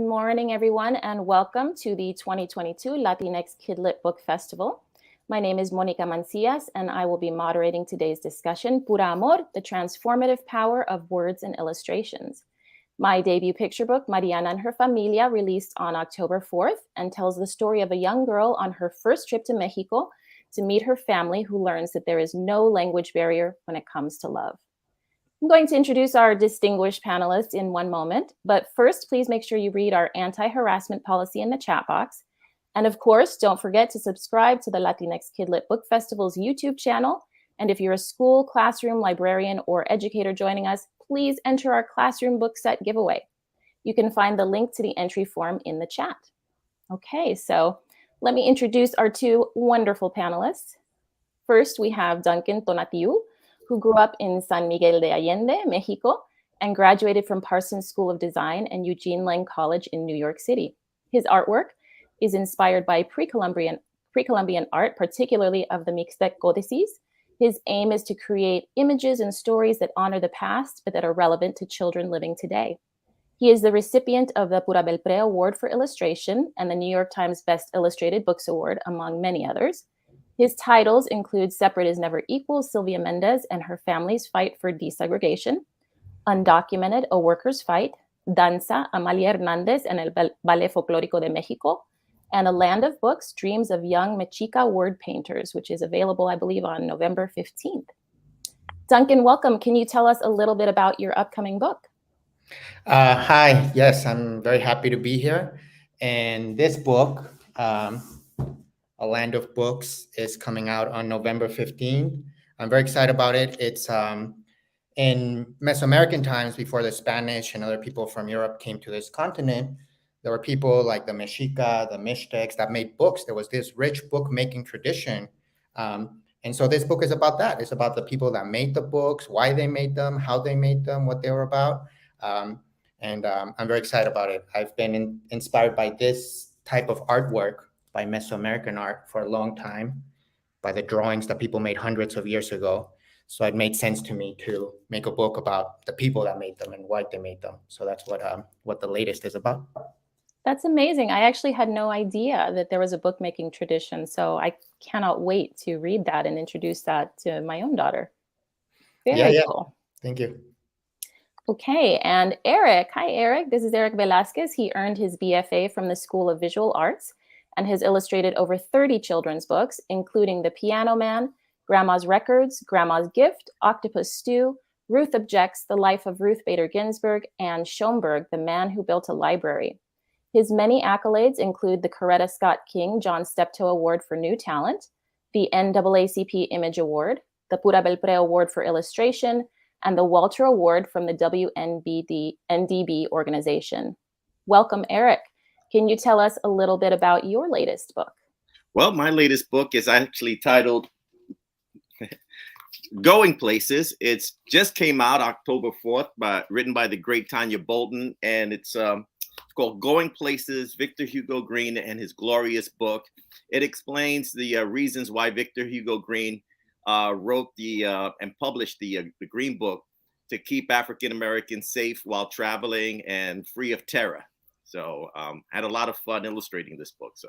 morning, everyone, and welcome to the 2022 Latinx Kidlit Book Festival. My name is Monica Mancillas, and I will be moderating today's discussion, Pura Amor, the transformative power of words and illustrations. My debut picture book, Mariana and Her Familia, released on October 4th and tells the story of a young girl on her first trip to Mexico to meet her family who learns that there is no language barrier when it comes to love. I'm going to introduce our distinguished panelists in one moment, but first, please make sure you read our anti-harassment policy in the chat box. And of course, don't forget to subscribe to the Latinx Kidlit Book Festival's YouTube channel. And if you're a school, classroom, librarian, or educator joining us, please enter our classroom book set giveaway. You can find the link to the entry form in the chat. Okay, so let me introduce our two wonderful panelists. First, we have Duncan Tonatio, who grew up in San Miguel de Allende, Mexico, and graduated from Parsons School of Design and Eugene Lang College in New York City. His artwork is inspired by pre-Columbian art, particularly of the Mixtec codices. His aim is to create images and stories that honor the past, but that are relevant to children living today. He is the recipient of the Pura Belpre Award for illustration and the New York Times Best Illustrated Books Award, among many others. His titles include Separate is Never Equal, Sylvia Mendez and Her Family's Fight for Desegregation, Undocumented, A Worker's Fight, Danza, Amalia Hernandez and el Ballet Folclórico de México, and A Land of Books, Dreams of Young Mexica Word Painters, which is available, I believe, on November 15th. Duncan, welcome. Can you tell us a little bit about your upcoming book? Hi, yes, I'm very happy to be here. And this book, A Land of Books, is coming out on November 15th. I'm very excited about it. It's in Mesoamerican times, before the Spanish and other people from Europe came to this continent, there were people like the Mexica, the Mixtecs that made books. There was this rich book-making tradition. And so this book is about that. It's about the people that made the books, why they made them, how they made them, what they were about. I'm very excited about it. I've been inspired by this type of artwork, by Mesoamerican art, for a long time, by the drawings that people made hundreds of years ago. So it made sense to me to make a book about the people that made them and why they made them. So that's what the latest is about. That's amazing. I actually had no idea that there was a bookmaking tradition, so I cannot wait to read that and introduce that to my own daughter. Very cool. Thank you. Okay, and Eric. Hi, Eric. This is Eric Velasquez. He earned his BFA from the School of Visual Arts and has illustrated over 30 children's books, including The Piano Man, Grandma's Records, Grandma's Gift, Octopus Stew, Ruth Objects, The Life of Ruth Bader Ginsburg, and Schoenberg, The Man Who Built a Library. His many accolades include the Coretta Scott King John Steptoe Award for New Talent, the NAACP Image Award, the Pura Belpre Award for Illustration, and the Walter Award from the NDB organization. Welcome, Eric. Can you tell us a little bit about your latest book? Well, my latest book is actually titled Going Places. It's just came out October 4th, written by the great Tanya Bolton, and it's called Going Places, Victor Hugo Green and His Glorious Book. It explains the reasons why Victor Hugo Green wrote and published the Green Book, to keep African Americans safe while traveling and free of terror. So I had a lot of fun illustrating this book. So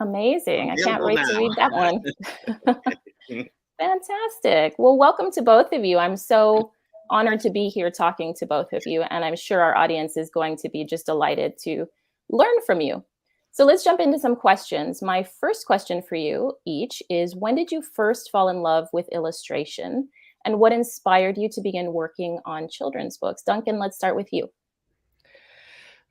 amazing. I can't wait to read that one. Fantastic. Well, welcome to both of you. I'm so honored to be here talking to both of you, and I'm sure our audience is going to be just delighted to learn from you. So let's jump into some questions. My first question for you each is, when did you first fall in love with illustration, and what inspired you to begin working on children's books? Duncan, let's start with you.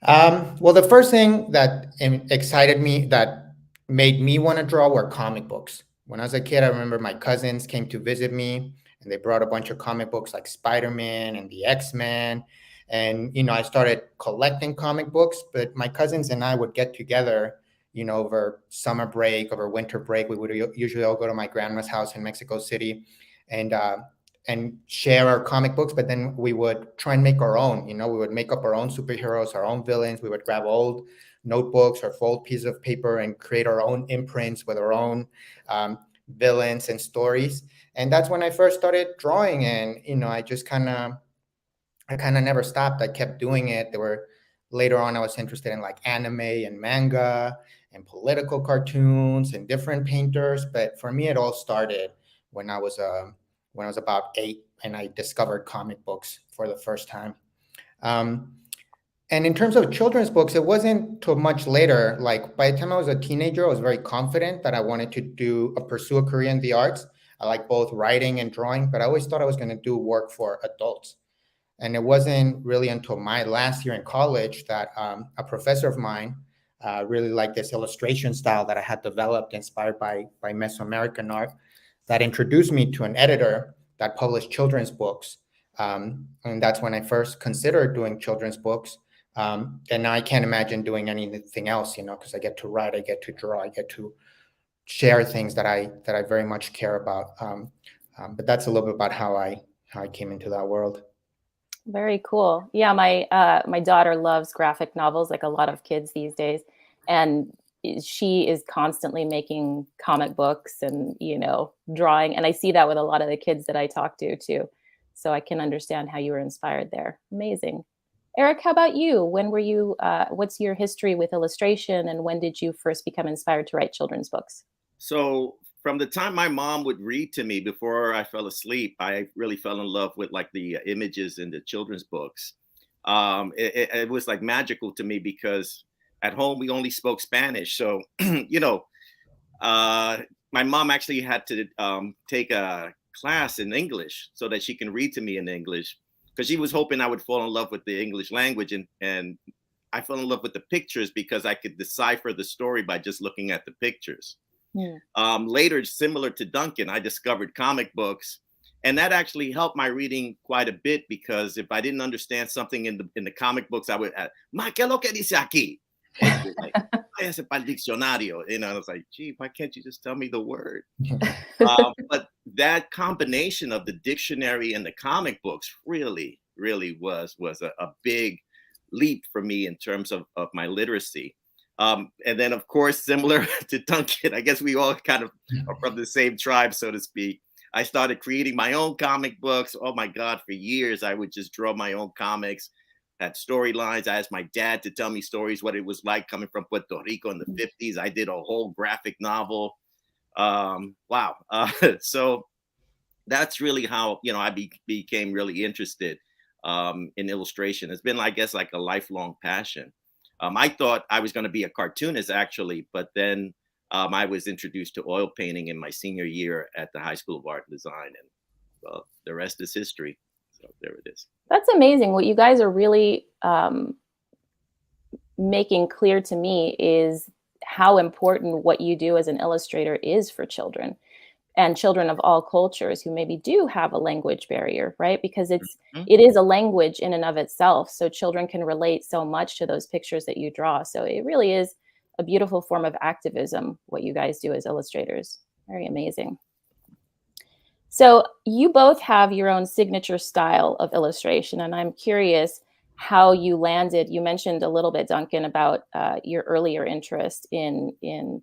Well, the first thing that excited me, that made me want to draw, were comic books. When I was a kid, I remember my cousins came to visit me, and they brought a bunch of comic books like Spider-Man and the X-Men. And, I started collecting comic books, but my cousins and I would get together, over summer break, over winter break. We would usually all go to my grandma's house in Mexico City and share our comic books, but then we would try and make our own. We would make up our own superheroes, our own villains. We would grab old notebooks or fold pieces of paper and create our own imprints with our own villains and stories. And that's when I first started drawing. And, I kind of never stopped. I kept doing it. There were later on, I was interested in like anime and manga and political cartoons and different painters. But for me, it all started when I was about 8 and I discovered comic books for the first time. And in terms of children's books, it wasn't too much later. Like by the time I was a teenager, I was very confident that I wanted to pursue a career in the arts. I like both writing and drawing, but I always thought I was going to do work for adults. And it wasn't really until my last year in college that a professor of mine really liked this illustration style that I had developed, inspired by Mesoamerican art, that introduced me to an editor that published children's books. And that's when I first considered doing children's books. And now I can't imagine doing anything else, because I get to write, I get to draw, I get to share things that I very much care about. But that's a little bit about how I came into that world. Very cool. Yeah, my daughter loves graphic novels, like a lot of kids these days, and she is constantly making comic books and drawing. And I see that with a lot of the kids that I talk to too. So I can understand how you were inspired there. Amazing. Eric, how about you? When were you? What's your history with illustration, and when did you first become inspired to write children's books? So from the time my mom would read to me before I fell asleep, I really fell in love with like the images in the children's books. It was like magical to me because at home we only spoke Spanish. So, my mom actually had to take a class in English so that she can read to me in English, because she was hoping I would fall in love with the English language. And I fell in love with the pictures because I could decipher the story by just looking at the pictures. Yeah. Later, similar to Duncan, I discovered comic books, and that actually helped my reading quite a bit, because if I didn't understand something in the comic books, I would add, "Ma, ¿qué lo que dice aquí?" Like, "Váyase pa'l diccionario." I was like, "Gee, why can't you just tell me the word?" But that combination of the dictionary and the comic books really, really was a big leap for me in terms of my literacy. And then, of course, similar to Duncan, I guess we all kind of are from the same tribe, so to speak. I started creating my own comic books. Oh, my God, for years, I would just draw my own comics, had storylines. I asked my dad to tell me stories, what it was like coming from Puerto Rico in the 50s. I did a whole graphic novel. Wow. So that's really how, I became really interested in illustration. It's been, I guess, like a lifelong passion. I thought I was going to be a cartoonist, actually, but then I was introduced to oil painting in my senior year at the High School of Art and Design, and well, the rest is history. So there it is. That's amazing. What you guys are really making clear to me is how important what you do as an illustrator is for children, and children of all cultures who maybe do have a language barrier, right? Because it is a language in and of itself. So children can relate so much to those pictures that you draw. So it really is a beautiful form of activism, what you guys do as illustrators. Very amazing. So you both have your own signature style of illustration, and I'm curious how you landed. You mentioned a little bit, Duncan, about your earlier interest in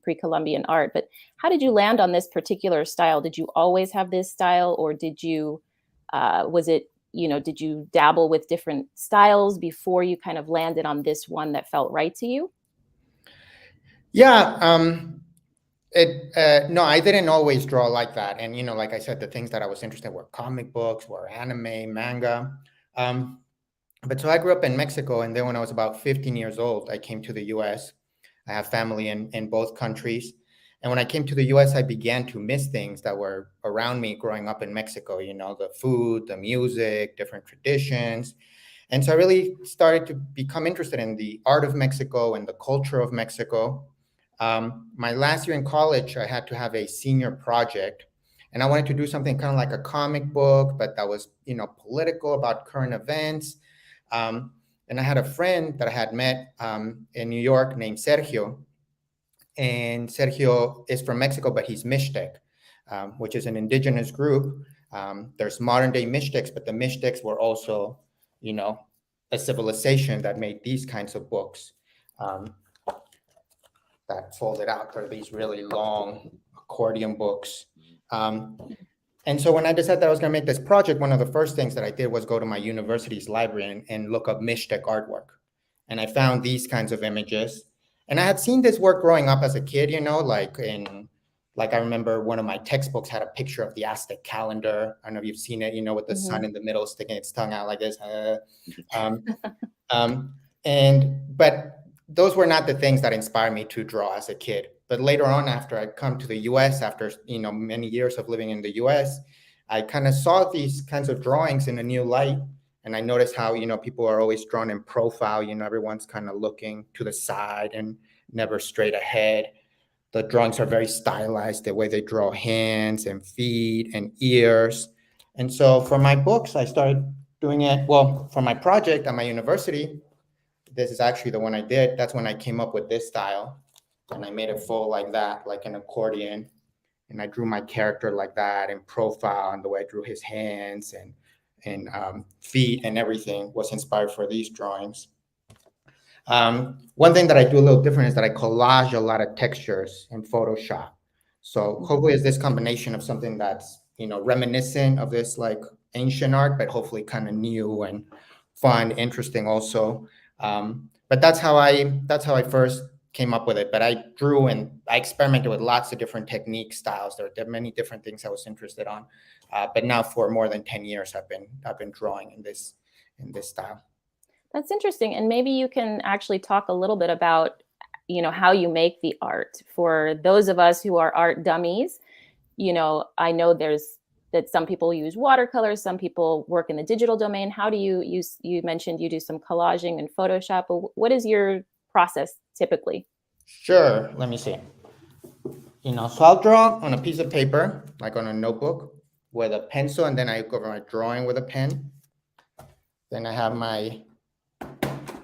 pre-Columbian art, but how did you land on this particular style? Did you always have this style, or did you, did you dabble with different styles before you kind of landed on this one that felt right to you? Yeah, no, I didn't always draw like that. And, like I said, the things that I was interested in were comic books, were anime, manga. But so I grew up in Mexico, and then when I was about 15 years old, I came to the US. I have family in both countries. And when I came to the US, I began to miss things that were around me growing up in Mexico, the food, the music, different traditions. And so I really started to become interested in the art of Mexico and the culture of Mexico. My last year in college, I had to have a senior project, and I wanted to do something kind of like a comic book, but that was, political, about current events. And I had a friend that I had met in New York named Sergio. And Sergio is from Mexico, but he's Mixtec, which is an indigenous group. There's modern day Mixtecs, but the Mixtecs were also, a civilization that made these kinds of books that folded out. They're these really long accordion books. And so when I decided that I was going to make this project, one of the first things that I did was go to my university's library and look up Mixtec artwork. and I found these kinds of images. And I had seen this work growing up as a kid, you know, like I remember one of my textbooks had a picture of the Aztec calendar. I don't know if you've seen it, you know, with the sun in the middle sticking its tongue out like this. But those were not the things that inspired me to draw as a kid. But later on, after I come to the US, after, you know, many years of living in the US, I kind of saw these kinds of drawings in a new light. And I noticed how, you know, people are always drawn in profile, you know, everyone's kind of looking to the side and never straight ahead. The drawings are very stylized, the way they draw hands and feet and ears. And so for my books, I started doing it. Well, for my project at my university, this is actually the one I did. That's when I came up with this style. And I made it full like that, like an accordion. And I drew my character like that in profile, and the way I drew his hands and feet and everything was inspired for these drawings. One thing that I do a little different is that I collage a lot of textures in Photoshop. So hopefully it's this combination of something that's, you know, reminiscent of this like ancient art, but hopefully kind of new and fun, interesting also. But that's how I first came up with it. But I drew and I experimented with lots of different technique styles. There are many different things I was interested on. But now for more than 10 years, I've been drawing in this style. That's interesting. And maybe you can actually talk a little bit about, you know, how you make the art. For those of us who are art dummies, you know, I know that some people use watercolors, some people work in the digital domain. How do you use, you mentioned you do some collaging in Photoshop, but what is your process typically? Sure, let me see. You know, so I'll draw on a piece of paper, like on a notebook with a pencil, and then I go over my drawing with a pen. Then I have my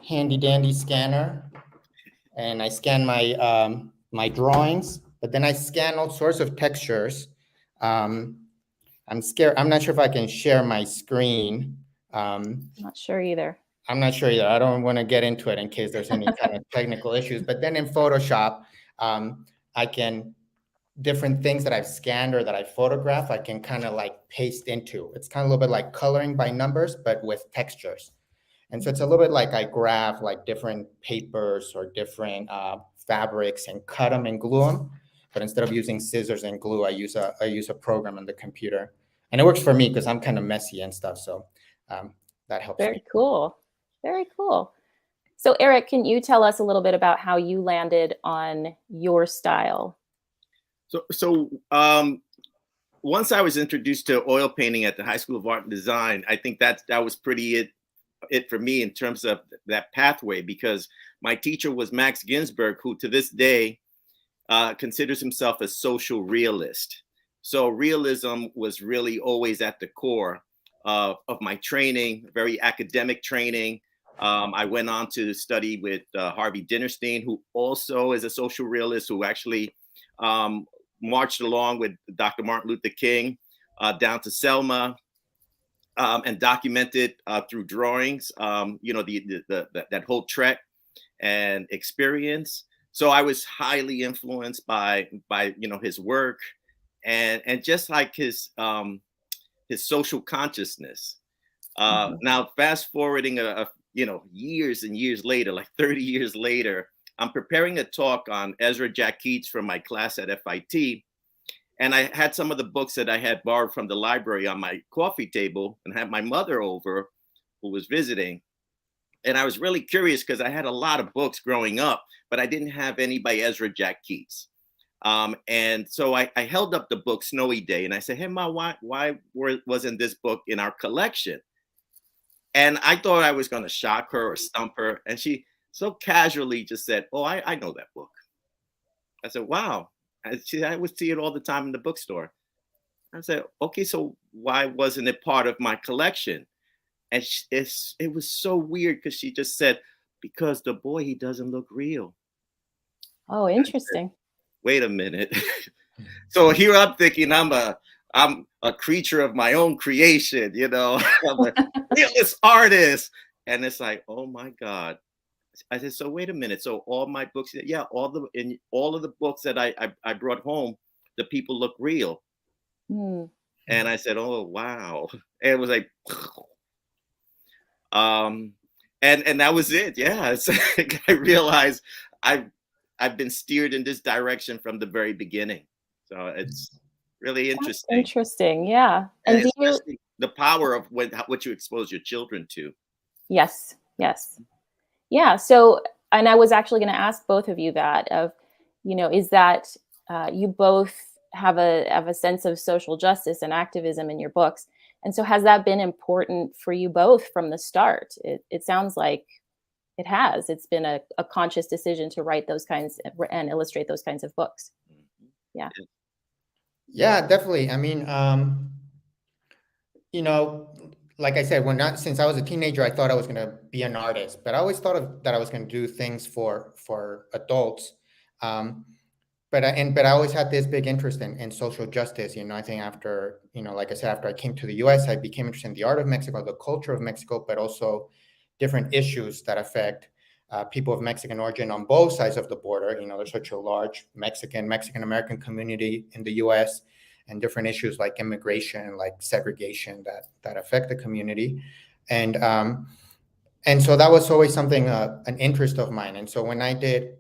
handy dandy scanner, and I scan my my drawings, but then I scan all sorts of textures. I'm scared. I'm not sure if I can share my screen. Not sure either. I'm not sure either. I don't want to get into it in case there's any kind of technical issues. But then in Photoshop, I can, different things that I've scanned or that I photograph, I can kind of like paste into. It's kind of a little bit like coloring by numbers, but with textures. And so it's a little bit like I grab like different papers or different fabrics and cut them and glue them. But instead of using scissors and glue, I use a program on the computer. And it works for me because I'm kind of messy and stuff. So that helps Very me. cool. Very cool. So Eric, can you tell us a little bit about how you landed on your style? So once I was introduced to oil painting at the High School of Art and Design, I think that was pretty it for me in terms of that pathway, because my teacher was Max Ginsberg, who to this day considers himself a social realist. So realism was really always at the core of my training, very academic training. I went on to study with Harvey Dinnerstein, who also is a social realist, who actually marched along with Dr. Martin Luther King down to Selma and documented through drawings, you know, that whole trek and experience. So I was highly influenced by you know, his work and just like his social consciousness. Now, fast forwarding you know, years and years later, like 30 years later, I'm preparing a talk on Ezra Jack Keats from my class at FIT. And I had some of the books that I had borrowed from the library on my coffee table and had my mother over who was visiting. And I was really curious because I had a lot of books growing up, but I didn't have any by Ezra Jack Keats. And so I held up the book Snowy Day and I said, hey, Ma, why wasn't this book in our collection? And I thought I was going to shock her or stump her. And she so casually just said, oh, I know that book. I said, wow. I would see it all the time in the bookstore. I said, okay, so why wasn't it part of my collection? And it was so weird because she just said, because the boy, he doesn't look real. Oh, interesting. Said, wait a minute. So here I'm thinking I'm a creature of my own creation, you know, I'm a realist artist. And it's like, oh my God. I said, so wait a minute. So all my books, yeah, all of the books that I brought home, the people look real. And I said, oh wow. And it was like, And that was it. Yeah. It's, I realized I've been steered in this direction from the very beginning. So it's really That's interesting. interesting. Yeah. And And do you? especially the power of what you expose your children to. Yes. Yes. Yeah. So, and I was actually going to ask both of you that of, is that you both have a sense of social justice and activism in your books. And so has that been important for you both from the start? It sounds like it has. It's been a conscious decision to write those kinds and illustrate those kinds of books. Yeah. Yeah, definitely. I mean, you know, like I said, since I was a teenager, I thought I was going to be an artist, but I always thought that I was going to do things for adults. But I always had this big interest in social justice. I think after, like I said, after I came to the US, I became interested in the art of Mexico, the culture of Mexico, but also different issues that affect people of Mexican origin on both sides of the border. There's such a large Mexican American community in the US, and different issues like immigration, like segregation that affect the community. And so that was always something, an interest of mine. And so when I did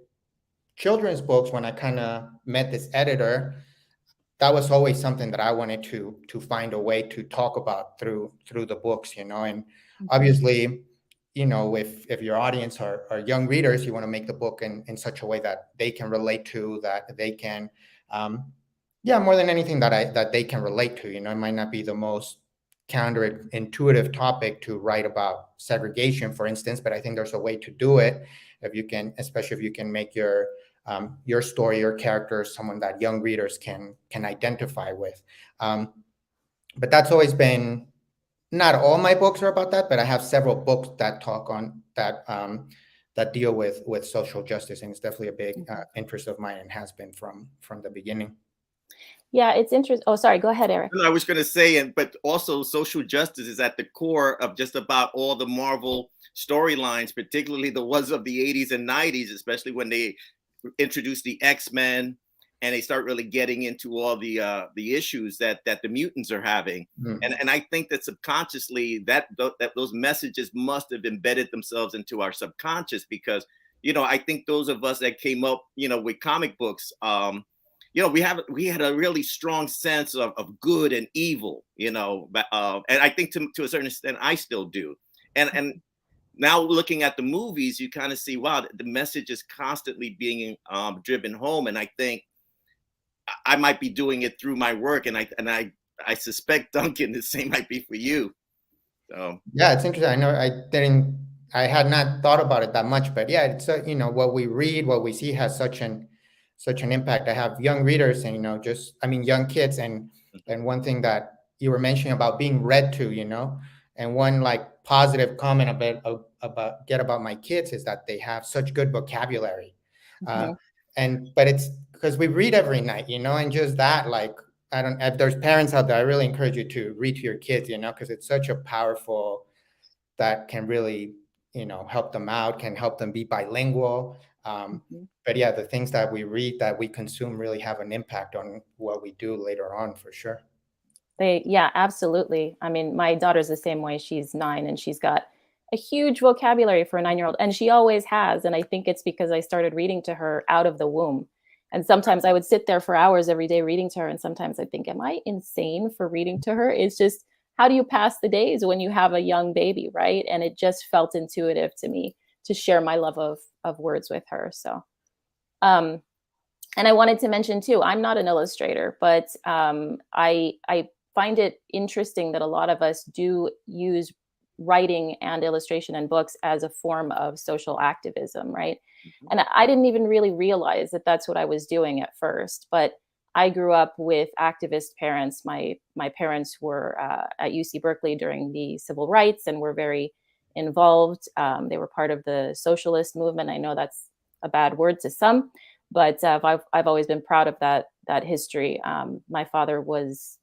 children's books, when I kind of met this editor, that was always something that I wanted to find a way to talk about through the books, and obviously, if your audience are young readers, you want to make the book in such a way that they can relate to, that they can, more than anything that they can relate to. It might not be the most counterintuitive topic to write about segregation, for instance, but I think there's a way to do it especially if you can make your story, your character, someone that young readers can identify with. But that's always been, not all my books are about that, but I have several books that talk on that, that deal with social justice, and it's definitely a big interest of mine, and has been from the beginning. Yeah, it's interesting. Oh, sorry. Go ahead, Eric. I was going to say, but also social justice is at the core of just about all the Marvel storylines, particularly the ones of the 80s and 90s, especially when they introduced the X-Men and they start really getting into all the issues that the mutants are having. And I think that subconsciously that those messages must have embedded themselves into our subconscious, because, I think those of us that came up, with comic books, we had a really strong sense of good and evil, and I think to a certain extent I still do. And now looking at the movies, you kind of see, wow, the message is constantly being driven home. And I think I might be doing it through my work, and I suspect, Duncan, the same might be for you. So yeah, it's interesting. I know I had not thought about it that much, but yeah, it's what we read, what we see has such an impact. I have young readers, and young kids, and one thing that you were mentioning about being read to, and one like positive comment about my kids is that they have such good vocabulary. But it's because we read every night, and just that, like, if there's parents out there, I really encourage you to read to your kids, because it's such a powerful, that can really, help them out, can help them be bilingual. But yeah, the things that we read, that we consume, really have an impact on what we do later on, for sure. Yeah, absolutely. I mean, my daughter's the same way. She's 9, and she's got a huge vocabulary for a 9-year-old, and she always has. And I think it's because I started reading to her out of the womb. And sometimes I would sit there for hours every day reading to her. And sometimes I think, am I insane for reading to her? It's just, how do you pass the days when you have a young baby, right? And it just felt intuitive to me to share my love of words with her. So, and I wanted to mention too, I'm not an illustrator, but I find it interesting that a lot of us do use writing and illustration in books as a form of social activism, right? And I didn't even really realize that that's what I was doing at first, but I grew up with activist parents. My parents were at UC Berkeley during the civil rights and were very involved. They were part of the socialist movement. I know that's a bad word to some, but I've always been proud of that history. My father was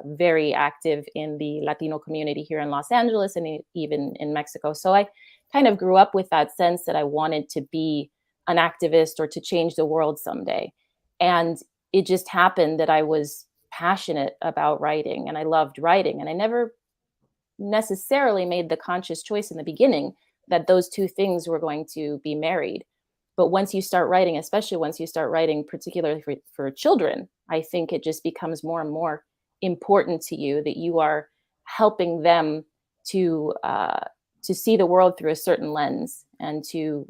very active in the Latino community here in Los Angeles and even in Mexico. So I kind of grew up with that sense that I wanted to be an activist or to change the world someday. And it just happened that I was passionate about writing and I loved writing. And I never necessarily made the conscious choice in the beginning that those two things were going to be married. But once you start writing, especially once you start writing particularly for children, I think it just becomes more and more important to you that you are helping them to see the world through a certain lens, and to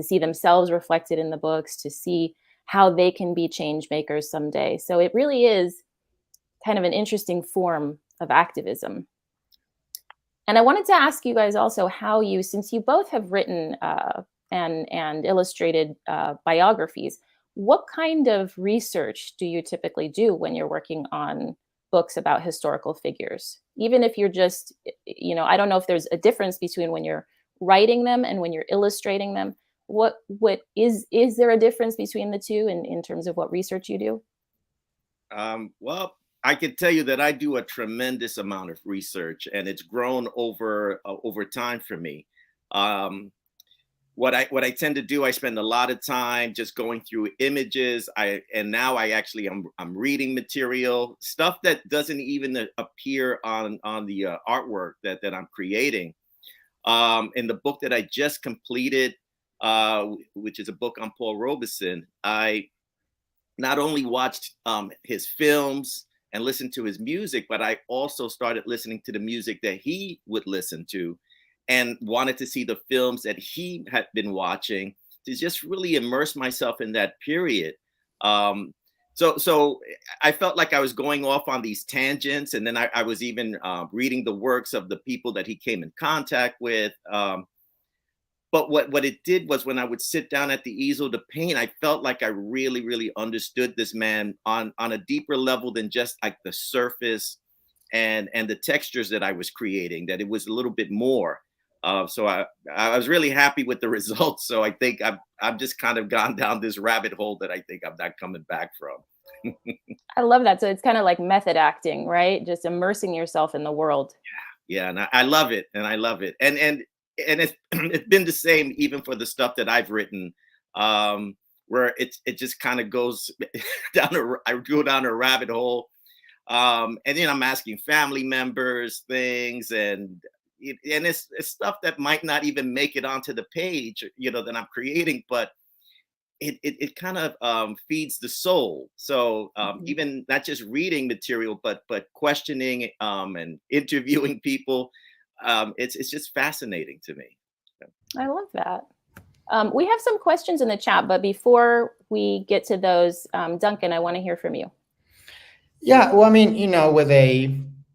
see themselves reflected in the books, to see how they can be change makers someday. So it really is kind of an interesting form of activism. And I wanted to ask you guys also how you, since you both have written and illustrated biographies, what kind of research do you typically do when you're working on books about historical figures? Even if you're just, I don't know if there's a difference between when you're writing them and when you're illustrating them. What is there a difference between the two in terms of what research you do? Well, I can tell you that I do a tremendous amount of research, and it's grown over time for me. What I tend to do, I spend a lot of time just going through images. Now I'm reading material, stuff that doesn't even appear on the artwork that I'm creating. In the book that I just completed, which is a book on Paul Robeson, I not only watched his films and listened to his music, but I also started listening to the music that he would listen to, and wanted to see the films that he had been watching, to just really immerse myself in that period. So I felt like I was going off on these tangents, and then I was even reading the works of the people that he came in contact with. But what it did was, when I would sit down at the easel to paint, I felt like I really, really understood this man on a deeper level than just like the surface and the textures that I was creating, that it was a little bit more. So I was really happy with the results. So I think I've just kind of gone down this rabbit hole that I think I'm not coming back from. I love that. So it's kind of like method acting, right? Just immersing yourself in the world. Yeah, and I love it, and I love it, and it's been the same even for the stuff that I've written, where it just kind of goes I go down a rabbit hole, and then I'm asking family members things, and it's stuff that might not even make it onto the page, that I'm creating, but it kind of feeds the soul. So even not just reading material, but questioning and interviewing people, it's just fascinating to me. I love that. We have some questions in the chat, but before we get to those, Duncan, I want to hear from you. Yeah, well, I mean,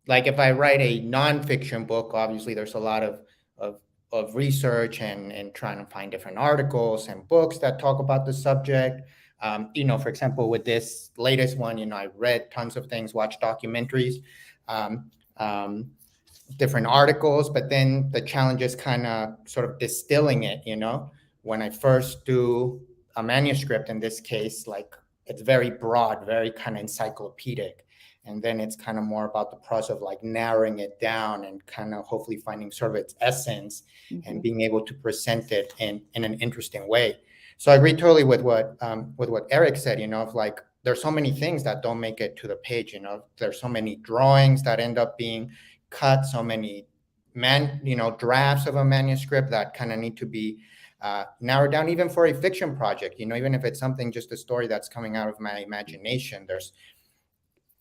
if I write a nonfiction book, obviously there's a lot of research and trying to find different articles and books that talk about the subject. For example, with this latest one, I read tons of things, watched documentaries, different articles, but then the challenge is kind of sort of distilling it. When I first do a manuscript, in this case, like, it's very broad, very kind of encyclopedic. And then it's kind of more about the process of like narrowing it down and kind of hopefully finding sort of its essence, and being able to present it in an interesting way. So I agree totally with what Eric said, of like, there's so many things that don't make it to the page. There's so many drawings that end up being cut, so many drafts of a manuscript that kind of need to be narrowed down, even for a fiction project. Even if it's something, just a story that's coming out of my imagination, there's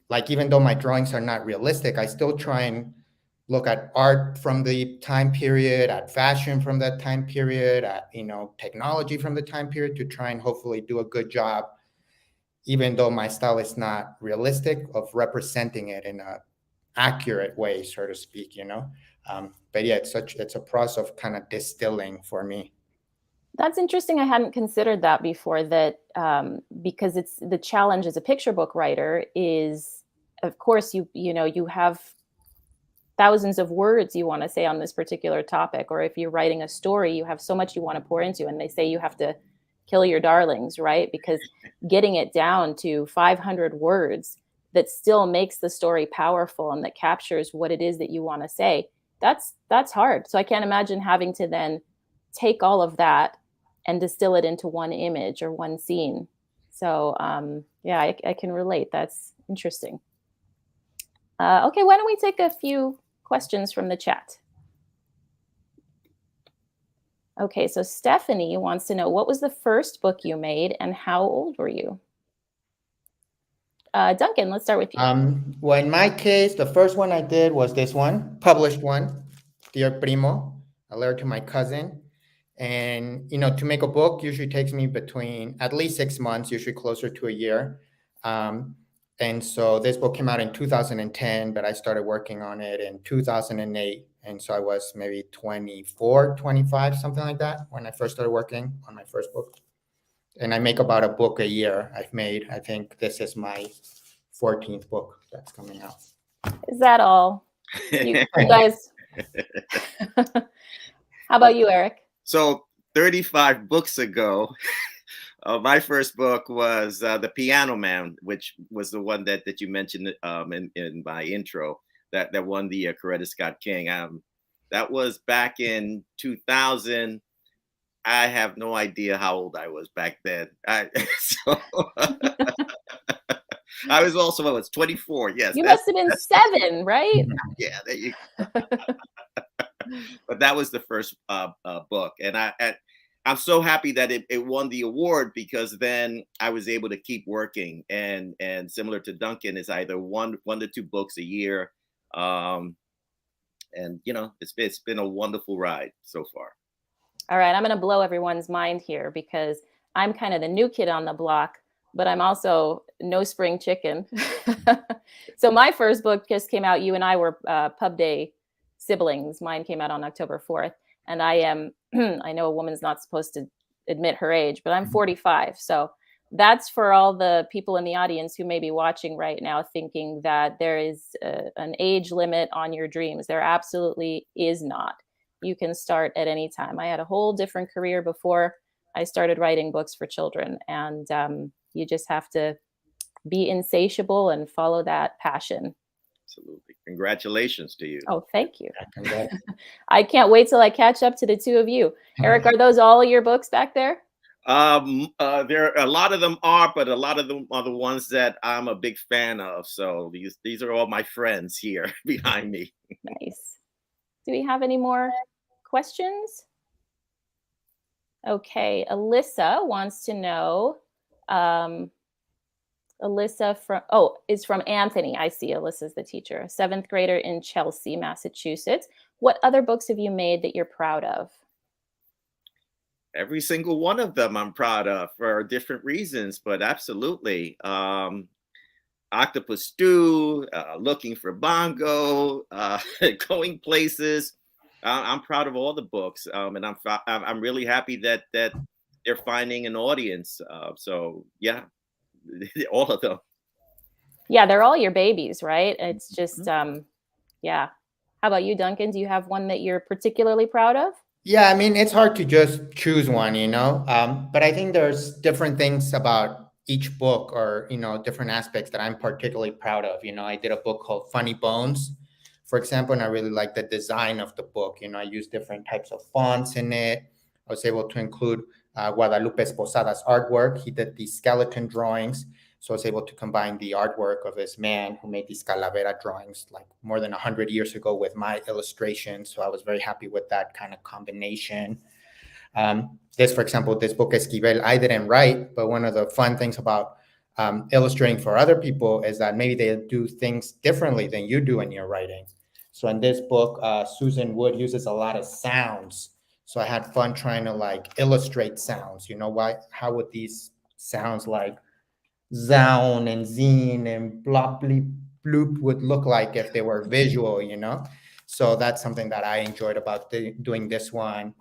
like, even though my drawings are not realistic, I still try and look at art from the time period, at fashion from that time period, at technology from the time period, to try and hopefully do a good job, even though my style is not realistic, of representing it in a accurate way, so to speak. But yeah, it's a process of kind of distilling for me. That's interesting. I hadn't considered that before, that because it's the challenge as a picture book writer is, of course, you have thousands of words you want to say on this particular topic, or if you're writing a story, you have so much you want to pour into, and they say you have to kill your darlings, right? Because getting it down to 500 words that still makes the story powerful and that captures what it is that you want to say, that's hard. So I can't imagine having to then take all of that and distill it into one image or one scene. So yeah, I can relate. That's interesting. Okay, why don't we take a few questions from the chat? Okay, so Stephanie wants to know, what was the first book you made and how old were you? Duncan, let's start with you. Well, in my case, the first one I did was this one, published one, Dear Primo, a letter to my cousin. And, to make a book usually takes me between at least 6 months, usually closer to a year. And so this book came out in 2010, but I started working on it in 2008. And so I was maybe 24, 25, something like that, when I first started working on my first book. And I make about a book a year I've made. I think this is my 14th book that's coming out. Is that all? You guys. How about you, Eric? So 35 books ago, my first book was The Piano Man, which was the one that you mentioned in my intro, that won the Coretta Scott King. That was back in 2000. I have no idea how old I was back then. I was also, I was 24. Yes. You must have been 7, right? Yeah, there you go. But that was the first book. And I'm so happy that it won the award, because then I was able to keep working. And similar to Duncan, it's either one to 2 books a year. And, it's been a wonderful ride so far. All right, I'm going to blow everyone's mind here, because I'm kind of the new kid on the block, but I'm also no spring chicken. So my first book just came out. You and I were Pub Day siblings. Mine came out on October 4th. And I am, I know a woman's not supposed to admit her age, but I'm 45. So that's for all the people in the audience who may be watching right now thinking that there is an age limit on your dreams. There absolutely is not. You can start at any time. I had a whole different career before I started writing books for children. And you just have to be insatiable and follow that passion. Absolutely. Congratulations to you. Oh, thank you. I can't wait till I catch up to the two of you. Eric, are those all your books back there? There a lot of them are, but a lot of them are the ones that I'm a big fan of. So these are all my friends here behind me. Nice. Do we have any more questions? Okay, Alyssa wants to know, Alyssa is from Anthony. I see Alyssa's the teacher, a 7th grader in Chelsea, Massachusetts. What other books have you made that you're proud of? Every single one of them I'm proud of for different reasons, but absolutely. Octopus Stew, Looking for Bongo, Going Places. I'm proud of all the books, and I'm really happy that they're finding an audience. So yeah, all of them. Yeah, they're all your babies, right? It's just yeah. How about you, Duncan? Do you have one that you're particularly proud of? Yeah, I mean, it's hard to just choose one, but I think there's different things about each book, or, different aspects that I'm particularly proud of. I did a book called Funny Bones, for example, and I really like the design of the book. I used different types of fonts in it. I was able to include Guadalupe Esposada's artwork. He did these skeleton drawings. So I was able to combine the artwork of this man who made these calavera drawings like more than 100 years ago with my illustrations. So I was very happy with that kind of combination. For example, this book Esquivel, I didn't write, but one of the fun things about illustrating for other people is that maybe they do things differently than you do in your writing. So in this book, Susan Wood uses a lot of sounds. So I had fun trying to illustrate sounds. How would these sounds like zown and zine and blop bleep bloop would look like if they were visual, So that's something that I enjoyed about doing this one.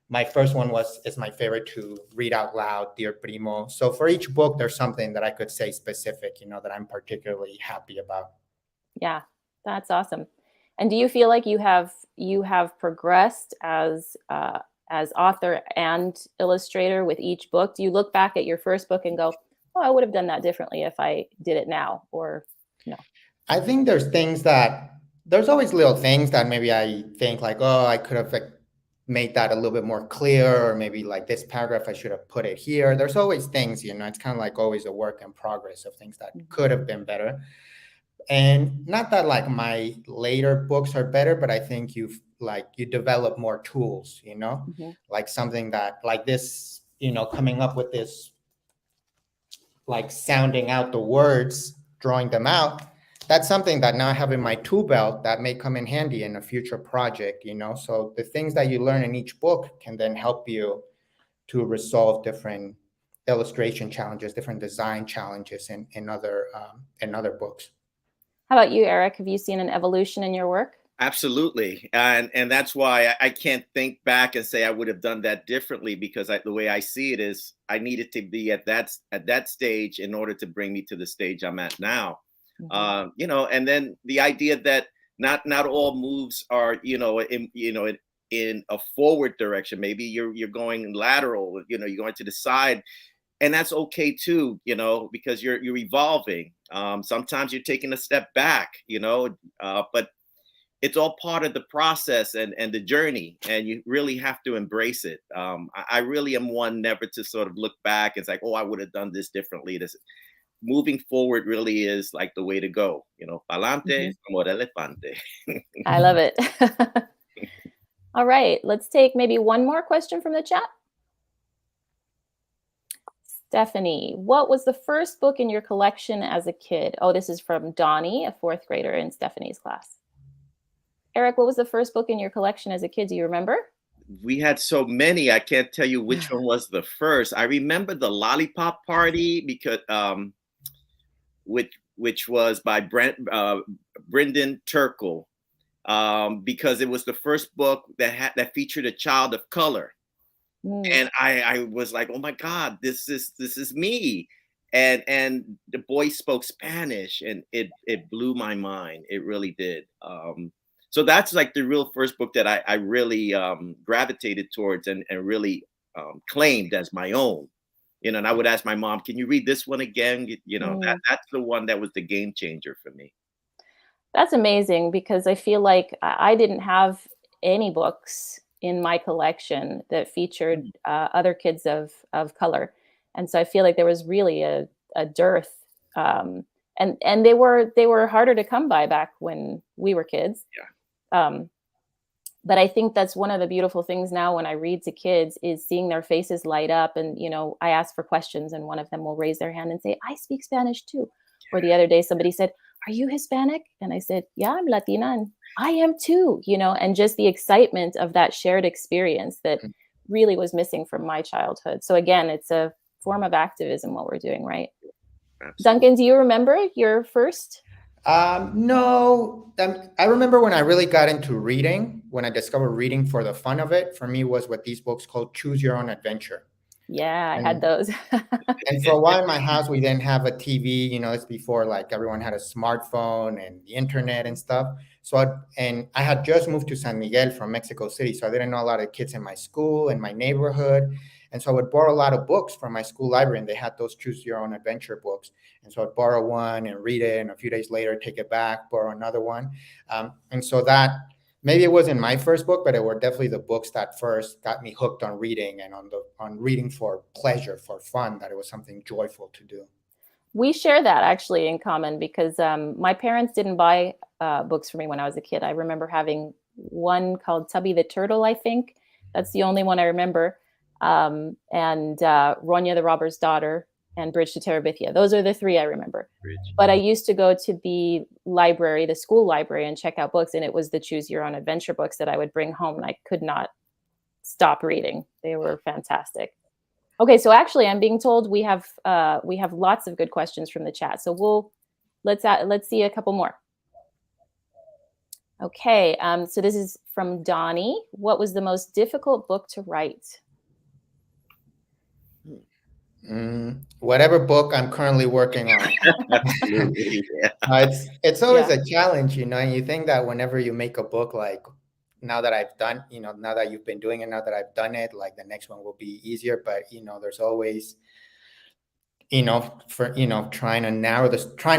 My first one is my favorite to read out loud, Dear Primo. So for each book, there's something that I could say specific, that I'm particularly happy about. Yeah, that's awesome. And do you feel like you have progressed as author and illustrator with each book? Do you look back at your first book and go, oh, I would have done that differently if I did it now, or no? I think there's always little things that maybe I think oh, I could have made that a little bit more clear, or maybe this paragraph, I should have put it here. There's always things, it's kind of always a work in progress of things that could have been better. And not that like my later books are better, but I think you develop more tools, like something that like this, coming up with this, like sounding out the words, drawing them out. That's something that now I have in my tool belt that may come in handy in a future project, So the things that you learn in each book can then help you to resolve different illustration challenges, different design challenges in other books. How about you, Eric? Have you seen an evolution in your work? Absolutely. And that's why I can't think back and say I would have done that differently, because the way I see it is I needed to be at that stage in order to bring me to the stage I'm at now. And then the idea that not all moves are, in a forward direction. Maybe you're going lateral, you're going to the side. And that's okay too, because you're evolving. Sometimes you're taking a step back, but it's all part of the process and the journey, and you really have to embrace it. I really am one never to sort of look back and say, oh, I would have done this differently. This moving forward really is like the way to go. Pa'lante, amor elefante. I love it. All right, let's take maybe one more question from the chat. Stephanie, what was the first book in your collection as a kid? Oh, this is from Donnie, a fourth grader in Stephanie's class. Eric, what was the first book in your collection as a kid? Do you remember? We had so many. I can't tell you which one was the first. I remember the Lollipop Party, because which was by Brendan Turkle, because it was the first book that featured a child of color. And I was like, oh my God, this is me. And the boy spoke Spanish, and it blew my mind. It really did. So that's like the real first book that I really gravitated towards and really claimed as my own. And I would ask my mom, can you read this one again? That's the one that was the game changer for me. That's amazing, because I feel like I didn't have any books in my collection that featured other kids of color. And so I feel like there was really a dearth. And they were harder to come by back when we were kids. Yeah. But I think that's one of the beautiful things now when I read to kids is seeing their faces light up. And, I ask for questions and one of them will raise their hand and say, I speak Spanish too. Or the other day, somebody said, are you Hispanic? And I said, yeah, I'm Latina. And I am too, and just the excitement of that shared experience that really was missing from my childhood. So again, it's a form of activism, what we're doing, right? Absolutely. Duncan, do you remember your first? No, I remember when I really got into reading, when I discovered reading for the fun of it, for me was what these books called Choose Your Own Adventure. Yeah, I had those. And for a while in my house, we didn't have a TV, it's before like everyone had a smartphone and the internet and stuff. So I had just moved to San Miguel from Mexico City. So I didn't know a lot of kids in my school, in my neighborhood. And so I would borrow a lot of books from my school library, and they had those Choose Your Own Adventure books. And so I'd borrow one and read it, and a few days later, take it back, borrow another one. And so that, maybe it wasn't my first book, but it were definitely the books that first got me hooked on reading and on reading for pleasure, for fun, that it was something joyful to do. We share that actually in common, because my parents didn't buy books for me when I was a kid. I remember having one called Tubby the Turtle, I think. That's the only one I remember. And Ronya the Robber's Daughter and Bridge to Terabithia. Those are the three I remember. But I used to go to the library, the school library, and check out books. And it was the Choose Your Own Adventure books that I would bring home, and I could not stop reading. They were fantastic. Okay, so actually I'm being told we have lots of good questions from the chat. So let's see a couple more. Okay, so this is from Donnie. What was the most difficult book to write? Whatever book I'm currently working on. It's always a challenge, and you think that whenever you make a book, like now that I've done, now that you've been doing it, now that I've done it, like the next one will be easier. But there's always, trying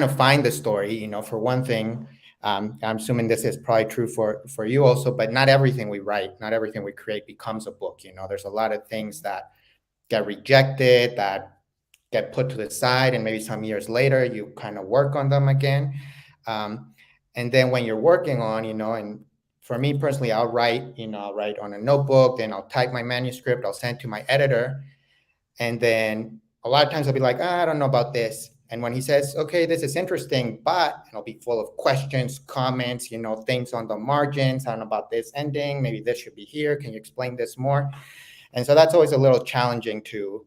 to find the story. For one thing, I'm assuming this is probably true for you also, but not everything we write, not everything we create becomes a book. There's a lot of things that get rejected, that get put to the side, and maybe some years later you kind of work on them again. And then when you're working on, and for me personally, I'll write on a notebook, then I'll type my manuscript, I'll send to my editor. And then a lot of times I'll be like, I don't know about this. And when he says, okay, this is interesting, but it'll be full of questions, comments, things on the margins. I don't know about this ending. Maybe this should be here. Can you explain this more? And so that's always a little challenging to,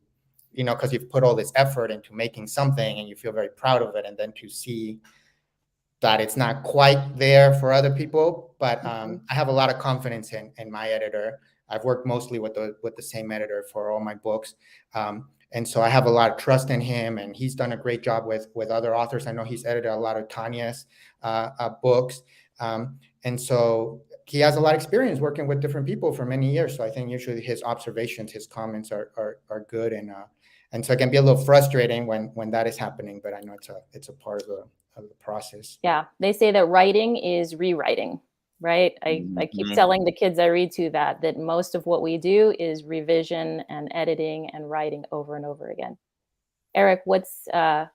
because you've put all this effort into making something and you feel very proud of it. And then to see that it's not quite there for other people. But I have a lot of confidence in my editor. I've worked mostly with the same editor for all my books. And so I have a lot of trust in him, and he's done a great job with other authors. I know he's edited a lot of Tanya's books. And so he has a lot of experience working with different people for many years. So I think usually his observations, his comments are good. And so it can be a little frustrating when that is happening, but I know it's a part of the process. Yeah. They say that writing is rewriting, right? I keep telling the kids I read to that most of what we do is revision and editing and writing over and over again. Eric, what's I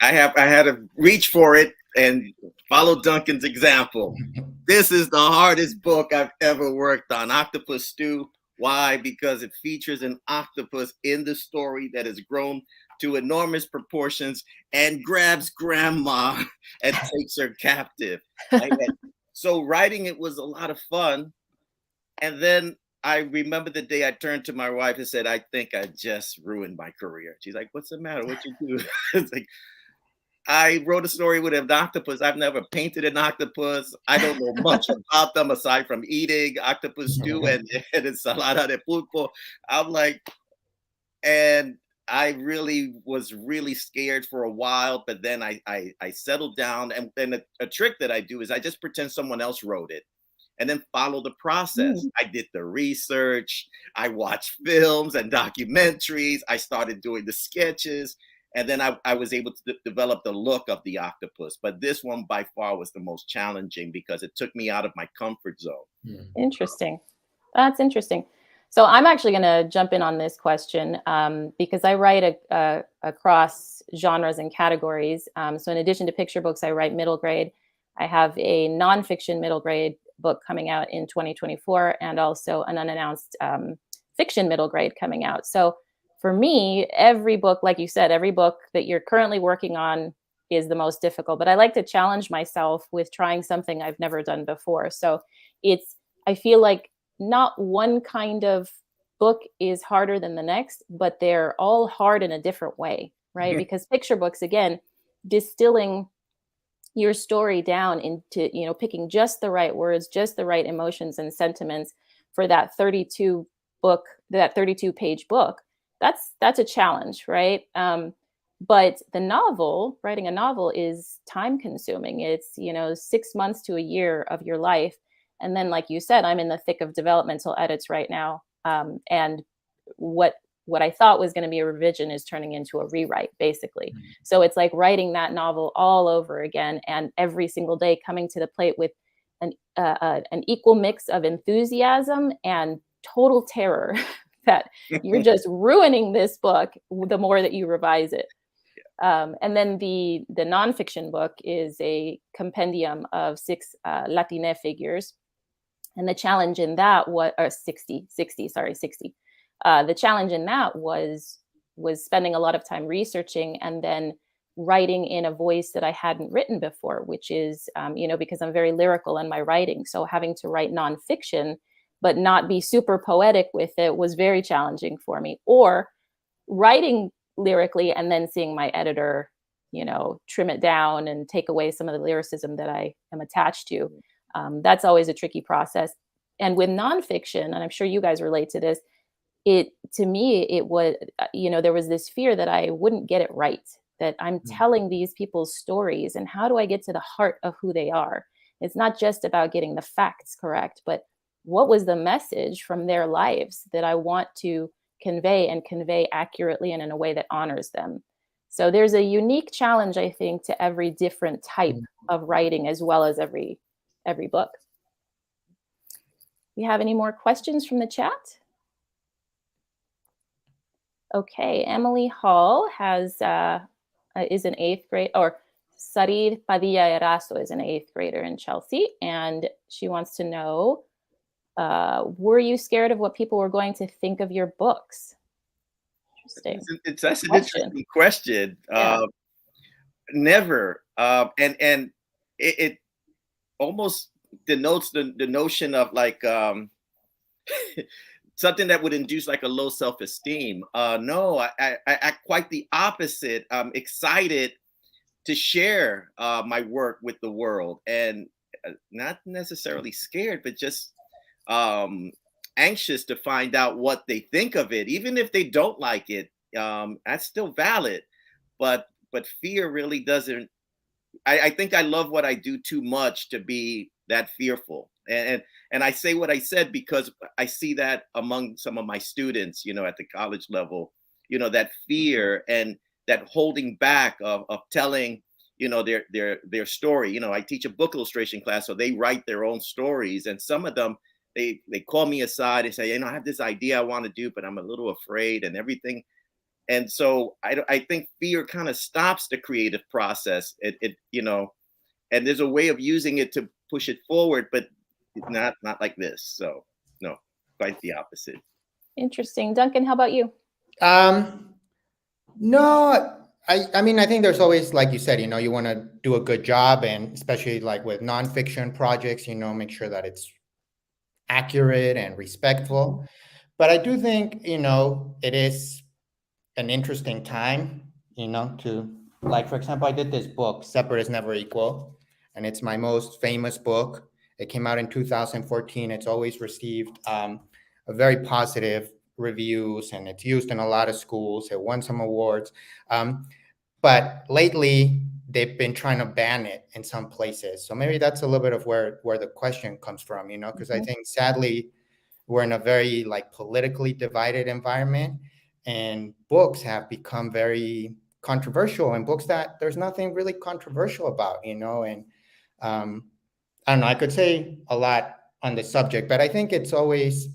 had to reach for it and follow Duncan's example. This is the hardest book I've ever worked on, Octopus Stew. Why? Because it features an octopus in the story that has grown to enormous proportions and grabs grandma and takes her captive. So writing it was a lot of fun. And then I remember the day I turned to my wife and said, I think I just ruined my career. She's like, what's the matter? What you do? It's like, I wrote a story with an octopus. I've never painted an octopus. I don't know much about them aside from eating octopus stew and ensalada de pulpo. I'm like, and I was really scared for a while, but then I settled down. And then a trick that I do is I just pretend someone else wrote it and then follow the process. I did the research. I watched films and documentaries. I started doing the sketches. And then I was able to develop the look of the octopus. But this one by far was the most challenging because it took me out of my comfort zone. Interesting. That's interesting. So I'm actually going to jump in on this question because I write across genres and categories. So in addition to picture books, I write middle grade. I have a nonfiction middle grade book coming out in 2024 and also an unannounced fiction middle grade coming out. So for me, every book, like you said, every book that you're currently working on is the most difficult. But I like to challenge myself with trying something I've never done before. So I feel like not one kind of book is harder than the next, but they're all hard in a different way, right? Because picture books, again, distilling your story down into, picking just the right words, just the right emotions and sentiments for that 32 page book. That's a challenge, right? But writing a novel is time consuming. It's, 6 months to a year of your life. And then, like you said, I'm in the thick of developmental edits right now. And what I thought was going to be a revision is turning into a rewrite, basically. So it's like writing that novel all over again, and every single day coming to the plate with an equal mix of enthusiasm and total terror that you're just ruining this book the more that you revise it. And then the nonfiction book is a compendium of 6 Latina figures. And the challenge in that was 60. The challenge in that was spending a lot of time researching and then writing in a voice that I hadn't written before, which is, because I'm very lyrical in my writing. So having to write nonfiction, but not be super poetic with it was very challenging for me. Or writing lyrically and then seeing my editor, trim it down and take away some of the lyricism that I am attached to. That's always a tricky process. And with nonfiction, and I'm sure you guys relate to this, to me, it was, there was this fear that I wouldn't get it right, that I'm telling these people's stories and how do I get to the heart of who they are? It's not just about getting the facts correct, but what was the message from their lives that I want to convey accurately and in a way that honors them. So there's a unique challenge, I think, to every different type of writing as well as every book. We have any more questions from the chat? Okay, Emily Hall is an 8th grade, or Sarid Padilla Erasto is an 8th grader in Chelsea, and she wants to know, were you scared of what people were going to think of your books? Interesting. It's that's an interesting question. Yeah. Never. And it almost denotes the notion of like something that would induce like a low self-esteem. No, I quite the opposite. I'm excited to share my work with the world, and not necessarily scared, but just anxious to find out what they think of it, even if they don't like it. That's still valid, but fear really doesn't. I think I love what I do too much to be that fearful, and I say what I said because I see that among some of my students, at the college level, that fear and that holding back of telling, their story. I teach a book illustration class, so they write their own stories, and some of them they call me aside and say, I have this idea I want to do, but I'm a little afraid and everything. And so I think fear kind of stops the creative process. It and there's a way of using it to push it forward, but not like this. So no, quite the opposite. Interesting. Duncan, how about you? No, I mean, I think there's always, like you said, you want to do a good job, and especially like with nonfiction projects, make sure that it's accurate and respectful. But I do think, it is an interesting time, to, like, for example, I did this book, Separate is Never Equal, and it's my most famous book. It came out in 2014. It's always received a very positive reviews, and it's used in a lot of schools. It won some awards. But lately, they've been trying to ban it in some places. So maybe that's a little bit of where the question comes from, because I think, sadly, we're in a very politically divided environment, and books have become very controversial, and books that there's nothing really controversial about, and I don't know, I could say a lot on the subject, but I think it's always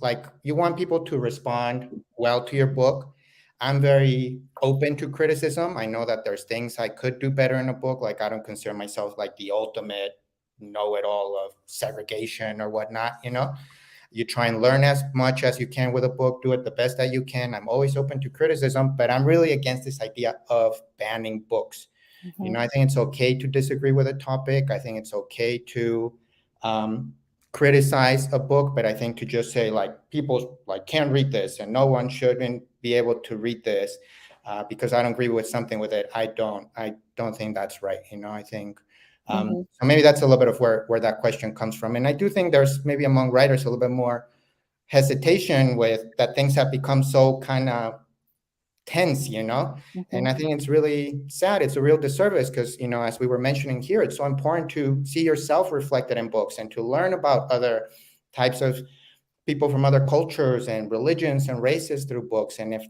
you want people to respond well to your book. I'm very open to criticism. I know that there's things I could do better in a book. I don't consider myself the ultimate know-it-all of segregation or whatnot, You try and learn as much as you can with a book, do it the best that you can. I'm always open to criticism, but I'm really against this idea of banning books. I think it's okay to disagree with a topic. I think it's okay to criticize a book, but I think to just say people can't read this and no one shouldn't be able to read this because I don't agree with something with it. I don't think that's right. I think so maybe that's a little bit of where that question comes from. And I do think there's maybe among writers a little bit more hesitation with that things have become so kind of tense, and I think it's really sad. It's a real disservice because, as we were mentioning here, it's so important to see yourself reflected in books and to learn about other types of people from other cultures and religions and races through books. And if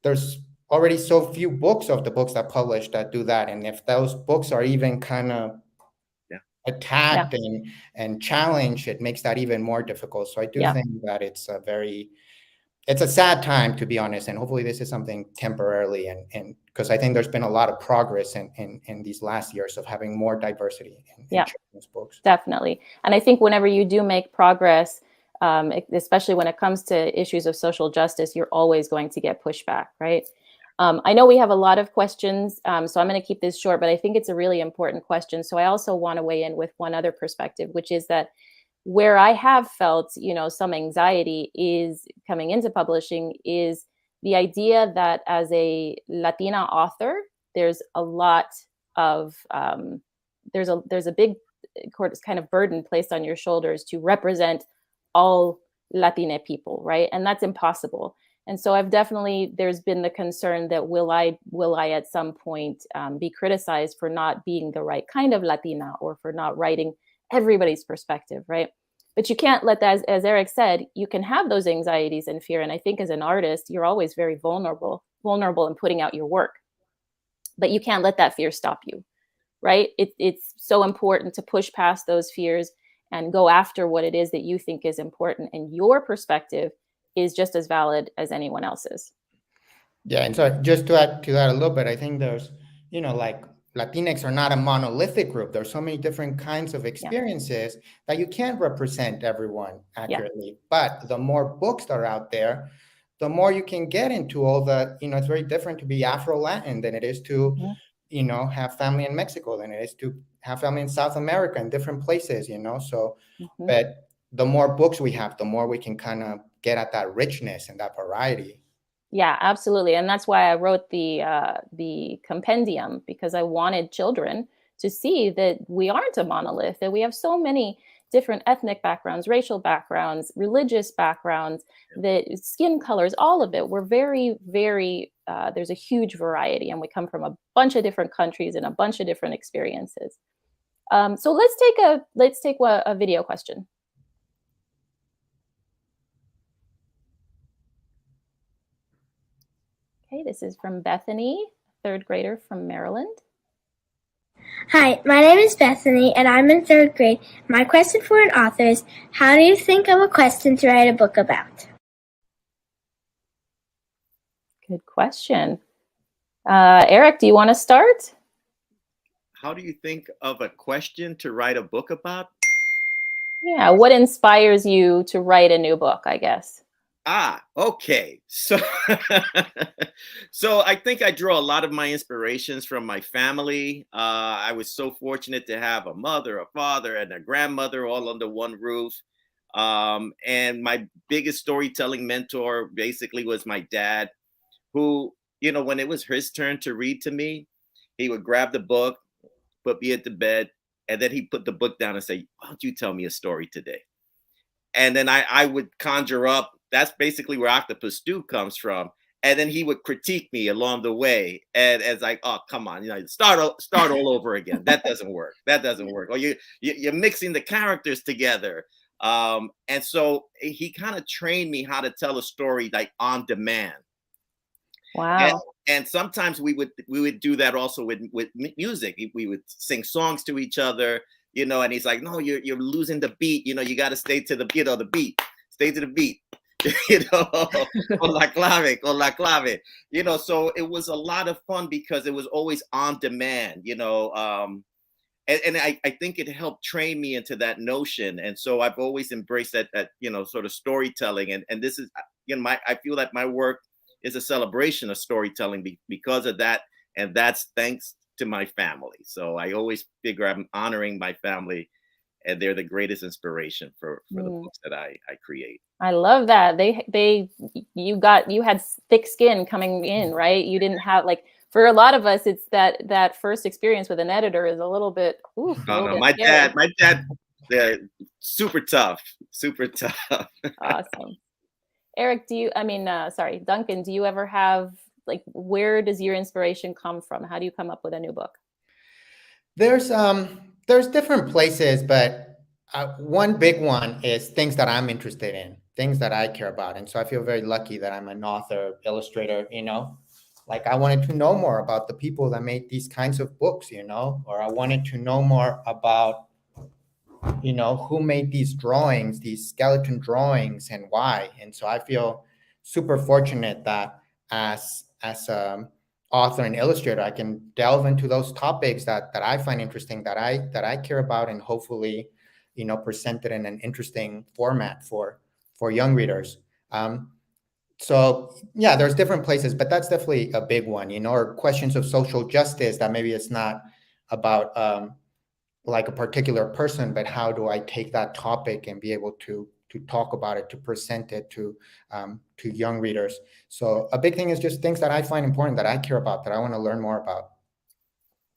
there's already so few books of the books that publish that do that, and if those books are even kind of attacked and challenged, it makes that even more difficult. So I do think that it's a sad time, to be honest, and hopefully this is something temporarily, and because I think there's been a lot of progress in these last years of having more diversity in children's books. Definitely. And I think whenever you do make progress, especially when it comes to issues of social justice, you're always going to get pushback, right? I know we have a lot of questions, so I'm going to keep this short, but I think it's a really important question. So I also want to weigh in with one other perspective, which is that where I have felt, some anxiety is coming into publishing is the idea that as a Latina author, there's a lot of, there's a big kind of burden placed on your shoulders to represent all Latina people, right? And that's impossible. And so there's been the concern that will I at some point be criticized for not being the right kind of Latina or for not writing everybody's perspective, right? But you can't let that, as Eric said, you can have those anxieties and fear. And I think as an artist, you're always very vulnerable in putting out your work. But you can't let that fear stop you, right? It's so important to push past those fears and go after what it is that you think is important. And your perspective is just as valid as anyone else's. Yeah, and so just to add to that a little bit, I think there's, Latinx are not a monolithic group. There's so many different kinds of experiences that you can't represent everyone accurately. But the more books that are out there, the more you can get into all the, it's very different to be Afro-Latin than it is to, have family in Mexico than it is to have family in South America in different places, So, but the more books we have, the more we can kind of get at that richness and that variety. Yeah, absolutely. And that's why I wrote the compendium, because I wanted children to see that we aren't a monolith, that we have so many different ethnic backgrounds, racial backgrounds, religious backgrounds, that skin colors, all of it. We're very, very, there's a huge variety, and we come from a bunch of different countries and a bunch of different experiences. So let's take a video question. Okay, this is from Bethany, third grader from Maryland. Hi, my name is Bethany, and I'm in third grade. My question for an author is, how do you think of a question to write a book about? Good question. Eric, do you want to start? How do you think of a question to write a book about? Yeah, what inspires you to write a new book, I guess? Okay. So, so I think I draw a lot of my inspirations from my family. I was so fortunate to have a mother, a father, and a grandmother all under one roof. And my biggest storytelling mentor basically was my dad, who, when it was his turn to read to me, he would grab the book, put me at the bed, and then he'd put the book down and say, "Why don't you tell me a story today?" And then I would conjure up. That's basically where Octopus Stew comes from. And then he would critique me along the way. And as like, oh, come on, start all over again. That doesn't work. That doesn't work. Or you're mixing the characters together. And so he kind of trained me how to tell a story like on demand. Wow. And sometimes we would do that also with music. We would sing songs to each other, and he's like, no, you're losing the beat. You got to stay to the beat. Stay to the beat. Con la clave. So it was a lot of fun because it was always on demand, and I think it helped train me into that notion. And so I've always embraced that sort of storytelling. And this is, I feel that my work is a celebration of storytelling because of that. And that's thanks to my family. So I always figure I'm honoring my family, and they're the greatest inspiration for the books that I create. I love that. You had thick skin coming in, right? You didn't have, like, for a lot of us, it's that first experience with an editor is a little bit, my dad, they're super tough. Awesome. Eric, Duncan, do you ever have, like, where does your inspiration come from? How do you come up with a new book? There's different places, but one big one is things that I'm interested in, things that I care about. And so I feel very lucky that I'm an author, illustrator, like I wanted to know more about the people that made these kinds of books, or I wanted to know more about, who made these drawings, these skeleton drawings, and why. And so I feel super fortunate that as a author and illustrator, I can delve into those topics that I find interesting, that I care about, and hopefully, present it in an interesting format for young readers. So yeah, there's different places, but that's definitely a big one, or questions of social justice that maybe it's not about like a particular person, but how do I take that topic and be able to talk about it, to present it to young readers. So a big thing is just things that I find important, that I care about, that I want to learn more about.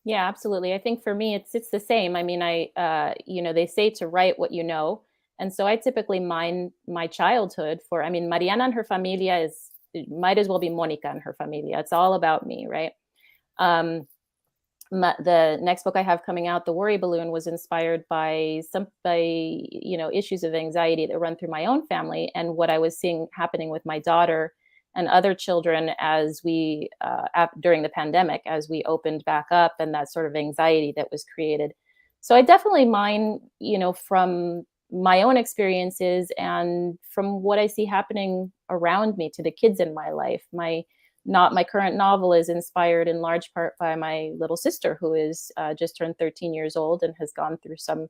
Yeah, absolutely. I think for me, it's the same. I mean, they say to write what you know. And so I typically mine my childhood Mariana and her familia might as well be Monica and her familia. It's all about me, right? The next book I have coming out, The Worry Balloon, was inspired by issues of anxiety that run through my own family, and what I was seeing happening with my daughter and other children as we during the pandemic, as we opened back up, and that sort of anxiety that was created. So I definitely mine, from my own experiences and from what I see happening around me to the kids in my life. My not my current novel is inspired in large part by my little sister, who is just turned 13 years old and has gone through some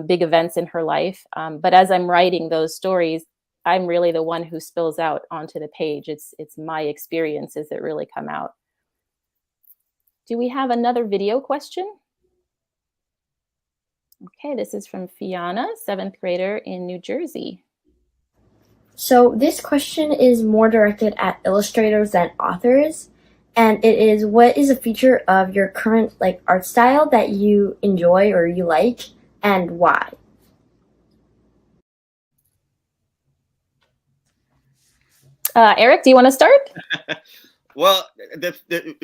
big events in her life. But as I'm writing those stories, I'm really the one who spills out onto the page. It's my experiences that really come out. Do we have another video question? Okay, this is from Fiona, 7th grader in New Jersey. So this question is more directed at illustrators than authors. And it is, what is a feature of your current art style that you enjoy or you like, and why? Eric, do you want to start? Well, the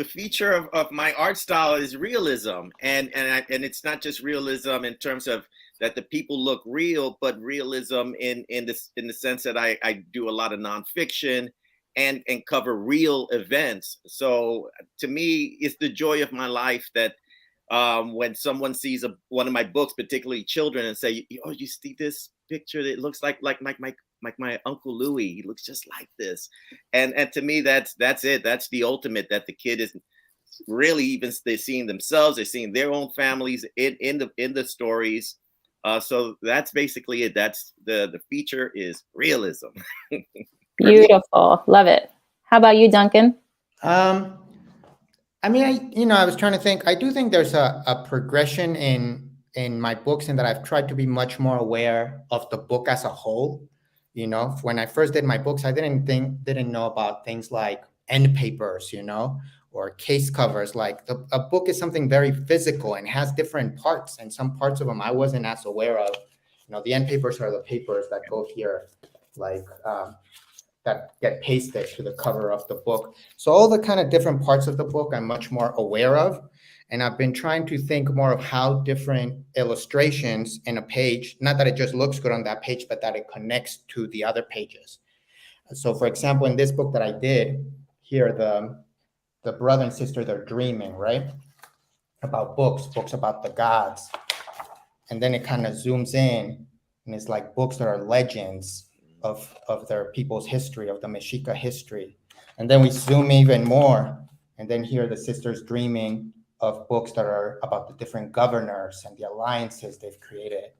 feature of my art style is realism, and it's not just realism in terms of that the people look real, but realism in the sense that I do a lot of nonfiction and cover real events. So to me, it's the joy of my life that when someone sees one of my books, particularly children, and say, "Oh, you see this picture? It looks like my Uncle Louis. He looks just like this." And to me, that's it. That's the ultimate, that the kid is really, even they're seeing themselves, they're seeing their own families in the stories. So that's basically it. That's the feature is realism. Beautiful. Love it. How about you, Duncan? I mean, I was trying to think. I do think there's a progression in my books, and that I've tried to be much more aware of the book as a whole. When I first did my books, I didn't know about things like end papers, or case covers. Like a book is something very physical and has different parts, and some parts of them I wasn't as aware of. The end papers are the papers that go here, that get pasted to the cover of the book. So all the kind of different parts of the book I'm much more aware of. And I've been trying to think more of how different illustrations in a page, not that it just looks good on that page, but that it connects to the other pages. So for example, in this book that I did here, the brother and sister, they're dreaming, right? About books about the gods. And then it kind of zooms in, and it's like books that are legends of their people's history, of the Mexica history. And then we zoom even more, and then here the sisters dreaming of books that are about the different governors and the alliances they've created.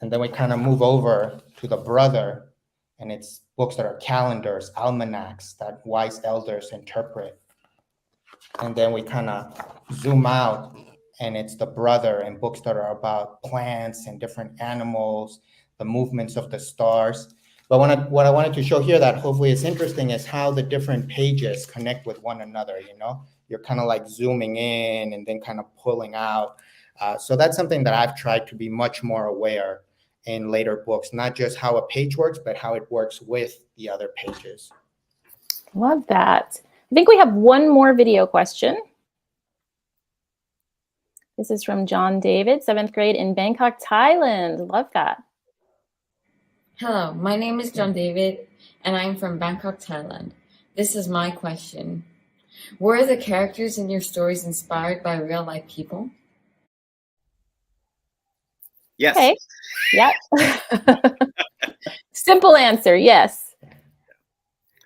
And then we kind of move over to the brother, and it's books that are calendars, almanacs that wise elders interpret. And then we kind of zoom out, and it's the brother and books that are about plants and different animals, the movements of the stars. But what I wanted to show here that hopefully is interesting is how the different pages connect with one another. You're kind of like zooming in and then kind of pulling out. So that's something that I've tried to be much more aware in later books, not just how a page works, but how it works with the other pages. Love that. I think we have one more video question. This is from John David, 7th grade in Bangkok, Thailand. Love that. Hello, my name is John David, and I'm from Bangkok, Thailand. This is my question. Were the characters in your stories inspired by real-life people? Yes. Okay. Yep. Simple answer, yes.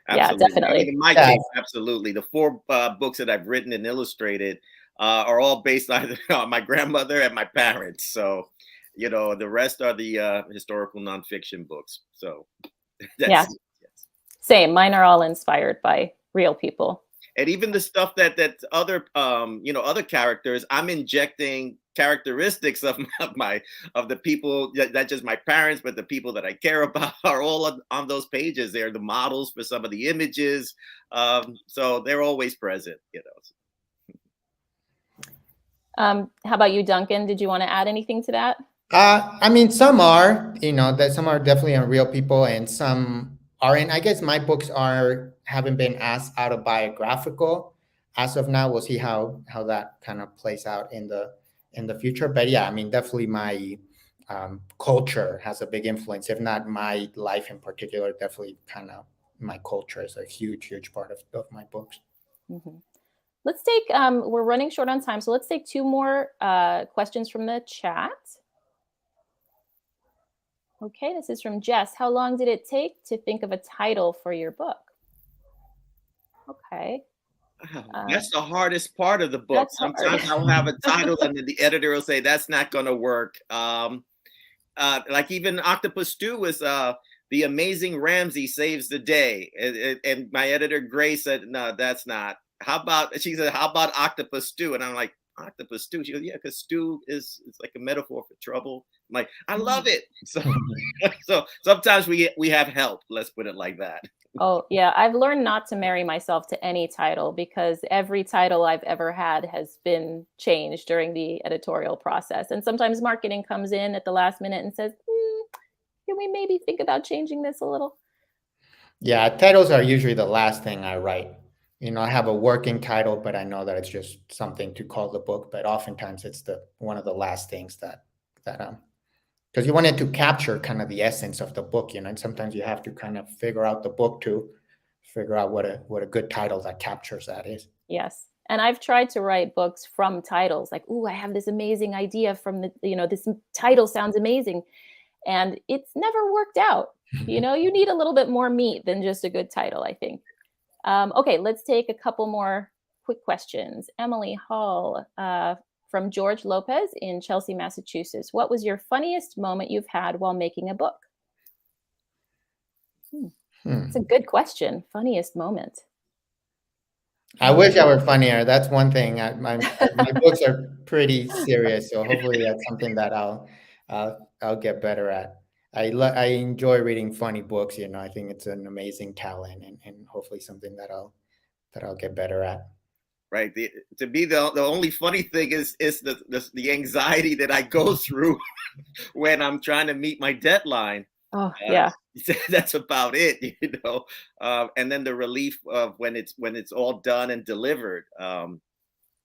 Absolutely. Yeah, definitely. I mean, in my case, absolutely. The 4 books that I've written and illustrated are all based either on my grandmother and my parents. So, the rest are the historical nonfiction books. So, yes. Same. Mine are all inspired by real people. And even the stuff that other other characters, I'm injecting characteristics of the people, not just my parents, but the people that I care about are all on those pages. They're the models for some of the images, so they're always present. How about you, Duncan? Did you want to add anything to that? I mean, some are, that some are definitely on real people, and some aren't. I guess my books haven't been as autobiographical as of now. We'll see how that kind of plays out in the future. But yeah, I mean, definitely my culture has a big influence. If not my life in particular, definitely kind of my culture is a huge part of my books. Mm-hmm. Let's take, we're running short on time, so let's take 2 more questions from the chat. Okay, this is from Jess. How long did it take to think of a title for your book? Okay. That's the hardest part of the book. That's hard. Sometimes I'll have a title and then the editor will say that's not going to work. Like even Octopus Stew was The Amazing Ramsey Saves the Day. And my editor, Grace, said, no, that's not. She said, how about Octopus Stew? And I'm like, Octopus Stew? She goes, yeah, because stew is like a metaphor for trouble. I'm like, I love it. So sometimes we have help. Let's put it like that. Oh, yeah. I've learned not to marry myself to any title because every title I've ever had has been changed during the editorial process. And sometimes marketing comes in at the last minute and says, can we maybe think about changing this a little? Yeah, titles are usually the last thing I write. I have a working title, but I know that it's just something to call the book. But oftentimes it's one of the last things that because you wanted to capture kind of the essence of the book, and sometimes you have to kind of figure out the book to figure out what a good title that captures that is. Yes. And I've tried to write books from titles like, I have this amazing idea from this title sounds amazing. And it's never worked out. You need a little bit more meat than just a good title, I think. Okay, let's take a couple more quick questions. Emily Hall, from George Lopez in Chelsea, Massachusetts. What was your funniest moment you've had while making a book? It's a good question. Funniest moment. I wish I were funnier. That's one thing. My books are pretty serious, so hopefully that's something that I'll get better at. I enjoy reading funny books. I think it's an amazing talent, and hopefully something that I'll get better at. Right. To be the only funny thing is the anxiety that I go through when I'm trying to meet my deadline. Oh, yeah. That's about it, and then the relief of when it's all done and delivered.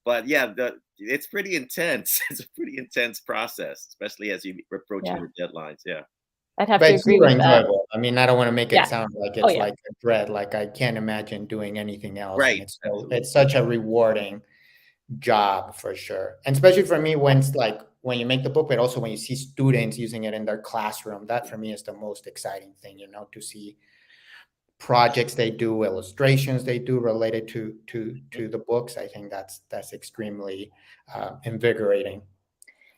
But yeah, it's pretty intense. It's a pretty intense process, especially as you approach your deadlines. Yeah. I'd have to agree with that. I mean, I don't want to make it sound like it's like a dread. Like I can't imagine doing anything else. Right. And it's such a rewarding job for sure. And especially for me, when you make the book, but also when you see students using it in their classroom, that for me is the most exciting thing, to see projects they do, illustrations they do related to the books. I think that's extremely invigorating.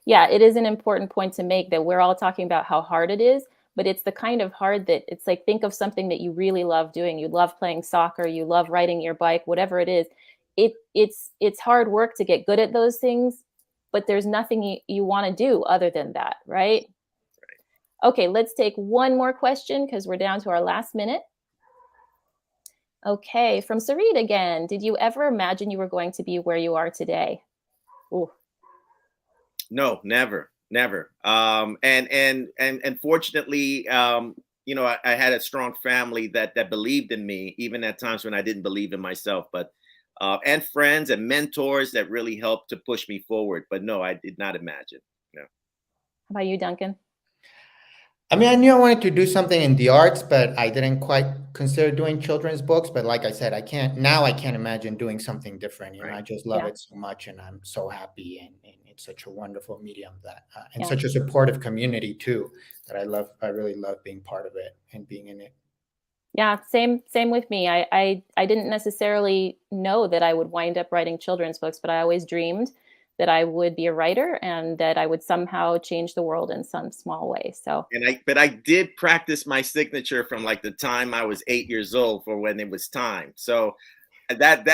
Yeah, it is an important point to make that we're all talking about how hard it is, but it's the kind of hard that it's like, think of something that you really love doing. You love playing soccer, you love riding your bike, whatever it is. It's hard work to get good at those things, but there's nothing you want to do other than that, right? Okay, let's take one more question because we're down to our last minute. Okay, from Sarit again. Did you ever imagine you were going to be where you are today? Ooh. No, never. And fortunately, I had a strong family that believed in me, even at times when I didn't believe in myself, but and friends and mentors that really helped to push me forward. But no, I did not imagine. No. How about you, Duncan? I mean, I knew I wanted to do something in the arts, but I didn't quite consider doing children's books. But like I said, I can't imagine doing soming different. I just love it so much, and I'm so happy, and it's such a wonderful medium and such a supportive community too, that I really love being part of it and being in it. Yeah, same with me. I didn't necessarily know that I would wind up writing children's books, but I always dreamed that I would be a writer and that I would somehow change the world in some small way. So, but I did practice my signature from like the time I was 8 years old for when it was time. So that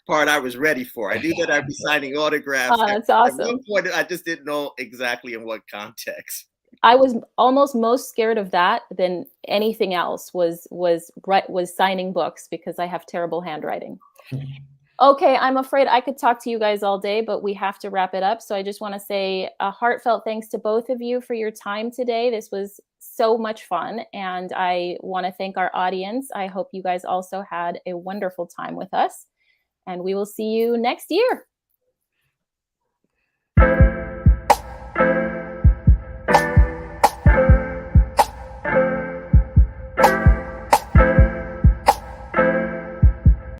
part I was ready for. I knew that I'd be signing autographs. Oh, that's awesome. At one point, I just didn't know exactly in what context. I was almost most scared of that than anything else was signing books because I have terrible handwriting. Okay, I'm afraid I could talk to you guys all day, but we have to wrap it up. So I just want to say a heartfelt thanks to both of you for your time today. This was so much fun. And I want to thank our audience. I hope you guys also had a wonderful time with us. And we will see you next year.